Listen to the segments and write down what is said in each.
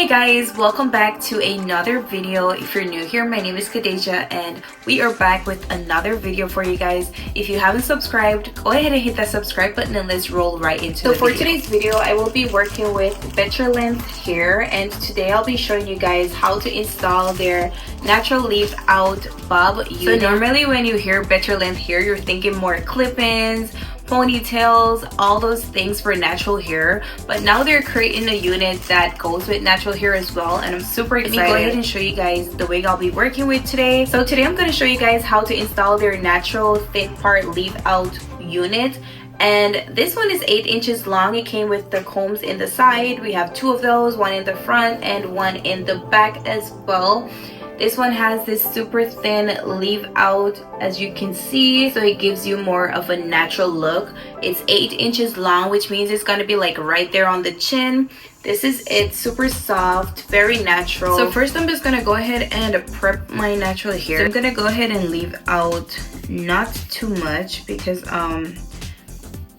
Hey guys, welcome back to another video. If you're new here, my name is Khadija and we are back with another video for you guys. If you haven't subscribed, go ahead and hit that subscribe button and let's roll right into the video. So for today's video, I will be working with Betterlength hair, and today I'll be showing you guys how to install their natural leave out bob unit. So normally when you hear Betterlength hair, you're thinking more clip-ins, ponytails, all those things for natural hair, but now they're creating a unit that goes with natural hair as well, and I'm super excited. Let me go ahead and show you guys the wig I'll be working with today. So today I'm going to show you guys how to install their natural thin part leave out unit, and this one is 8 inches long. It came with the combs in the side. We have 2 of those, one in the front and one in the back as well. This one has this super thin leave out, as you can see, so it gives you more of a natural look. It's 8 inches long, which means it's gonna be like right there on the chin. This is it, super soft, very natural. So first I'm just gonna go ahead and prep my natural hair. So I'm gonna go ahead and leave out not too much because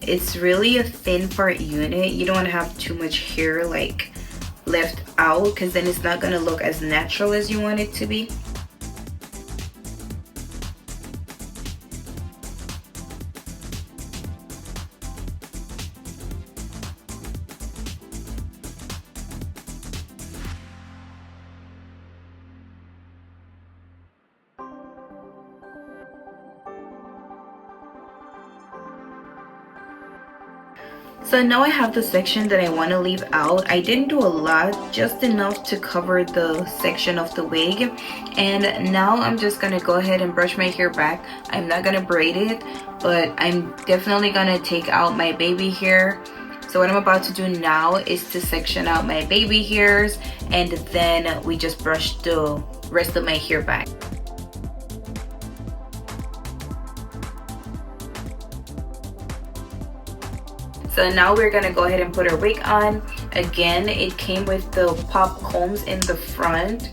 it's really a thin part unit. You don't want to have too much hair like left out, because then it's not going to look as natural as you want it to be. So now I have the section that I want to leave out. I didn't do a lot, just enough to cover the section of the wig. And now I'm just going to go ahead and brush my hair back. I'm not going to braid it, but I'm definitely going to take out my baby hair. So what I'm about to do now is to section out my baby hairs, and then we just brush the rest of my hair back. So now we're gonna go ahead and put our wig on. Again, it came with the pop combs in the front.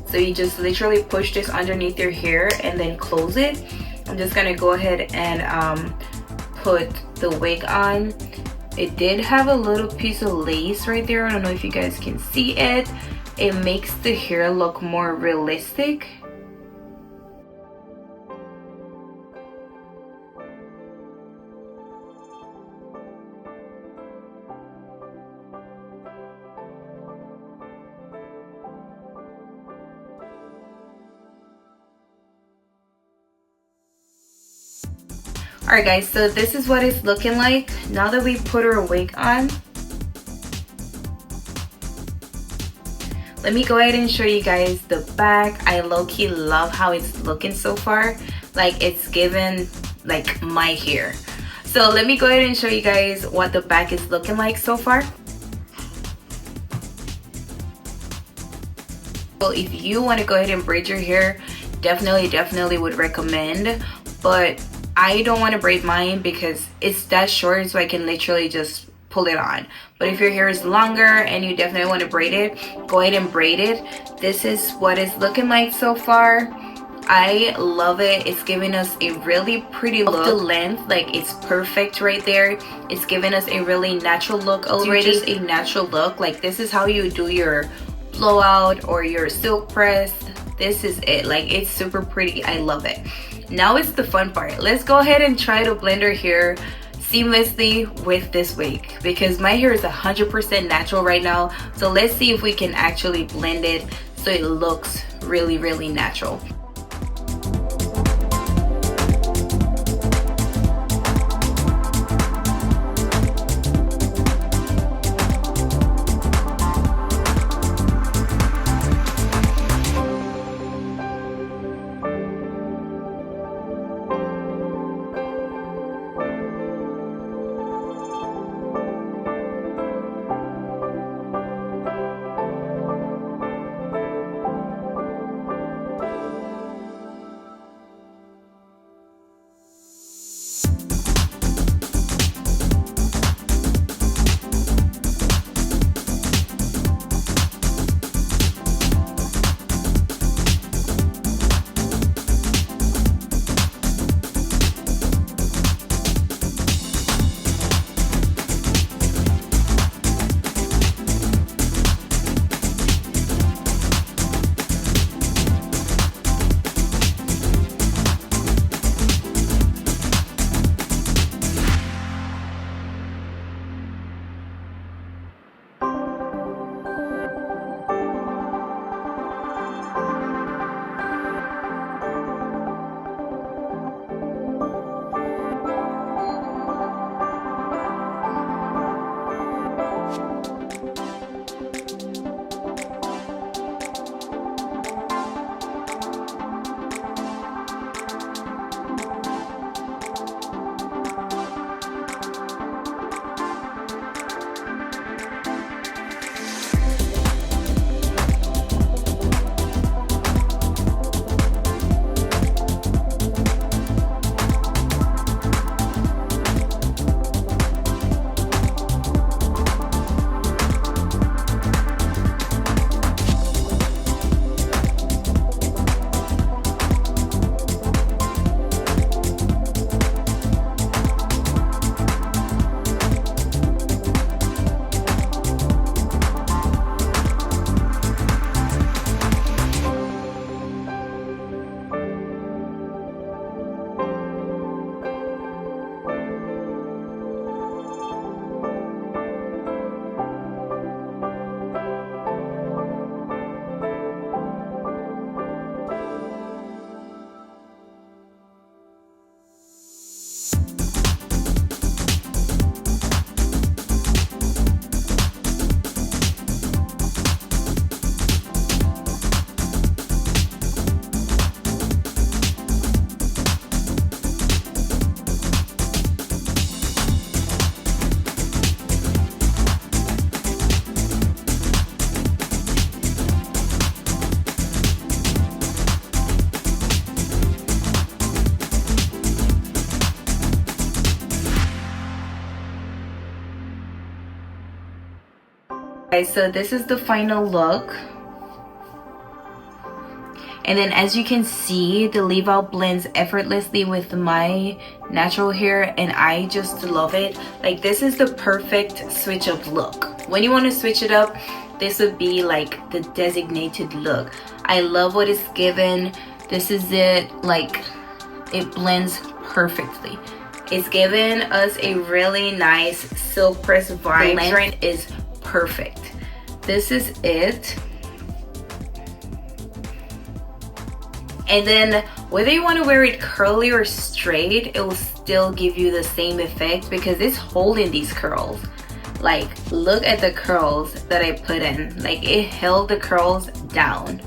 So you just literally push this underneath your hair and then close it. I'm just gonna go ahead and put the wig on. It did have a little piece of lace right there. I don't know if you guys can see it. It makes the hair look more realistic. Alright guys, so this is what it's looking like now that we put our wig on. Let me go ahead and show you guys the back. I low-key love how it's looking so far. Like, it's given like my hair. So let me go ahead and show you guys what the back is looking like so far. So if you want to go ahead and braid your hair, definitely would recommend, but I don't want to braid mine because it's that short, so I can literally just pull it on. But if your hair is longer and you definitely want to braid it, go ahead and braid it. This is what it's looking like so far. I love it. It's giving us a really pretty look. The length, like, it's perfect right there. It's giving us a really natural look already. Just a natural look. Like, this is how you do your blowout or your silk press. This is it. Like, it's super pretty. I love it. Now it's the fun part. Let's go ahead and try to blend our hair seamlessly with this wig, because my hair is 100% natural right now. So let's see if we can actually blend it so it looks really natural. Guys, so this is the final look. And then as you can see, the leave out blends effortlessly with my natural hair, and I just love it. Like, this is the perfect switch up look. When you want to switch it up, this would be like the designated look. I love what it's given. This is it. Like, it blends perfectly. It's given us a really nice silk press vibe. The length is perfect. This is it. And then whether you want to wear it curly or straight, it will still give you the same effect because it's holding these curls. Like, look at the curls that I put in. Like, it held the curls down.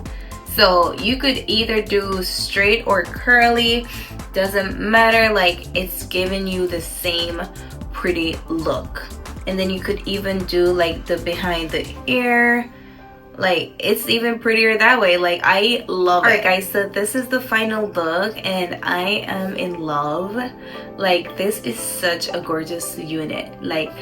So you could either do straight or curly, doesn't matter. Like, it's giving you the same pretty look. And then you could even do like the behind the ear. Like, it's even prettier that way. Like, I love it. Alright guys, so this is the final look and I am in love. Like, this is such a gorgeous unit. Like,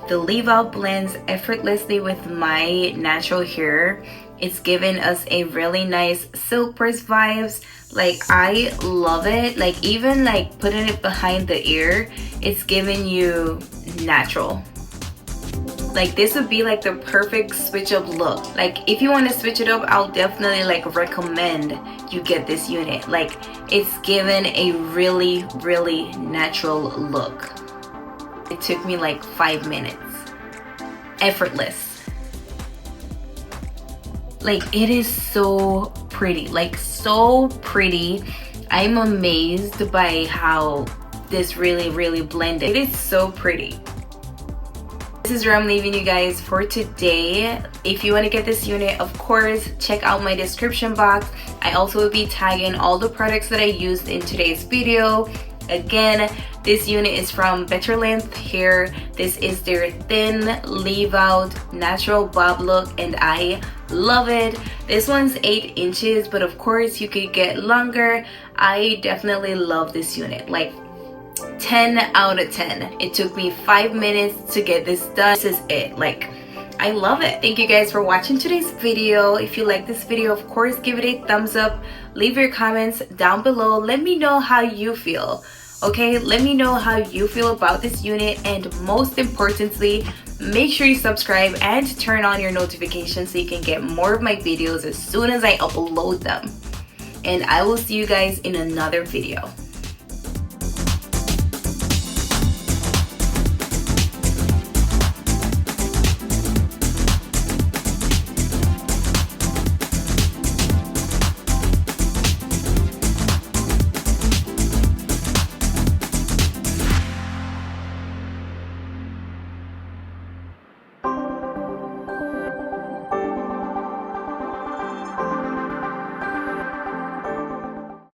the leave out blends effortlessly with my natural hair. It's given us a really nice silk press vibes. Like, I love it. Like, even like putting it behind the ear, it's giving you natural. Like, this would be like the perfect switch up look. Like, if you want to switch it up, I'll definitely like recommend you get this unit. Like, it's given a really natural look. It took me like 5 minutes. Effortless. Like, it is so pretty. Like, so pretty. I'm amazed by how this really blended. It is so pretty. This is where I'm leaving you guys for today. If you want to get this unit, of course, check out my description box. I also will be tagging all the products that I used in today's video. Again, this unit is from Betterlength Hair. This is their thin leave out natural bob look and I love it. This one's 8 inches, but of course you could get longer. I definitely love this unit. Like, 10 out of 10. It took me 5 minutes to get this done. This is it. Like, I love it. Thank you guys for watching today's video. If you like this video, of course, give it a thumbs up. Leave your comments down below. Let me know how you feel. Okay, let me know how you feel about this unit, and most importantly, make sure you subscribe and turn on your notifications so you can get more of my videos as soon as I upload them. And I will see you guys in another video.